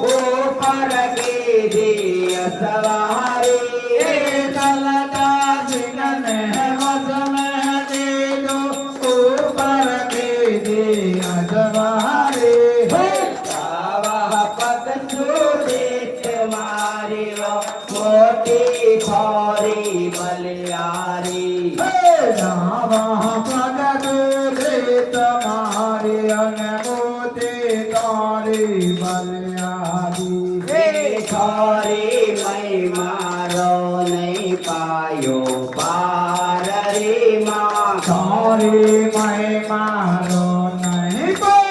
ऊपर कीधी सवारी चलता सिंगन वस में दे दो ऊपर कीधी सवारी पद सुदित मारी मोटी खोरी बलियारी पद सुदित मारी मोटी खोरी बलियारी खोरी मैं मारो नहीं पायो पार रे माँ खोरी मैं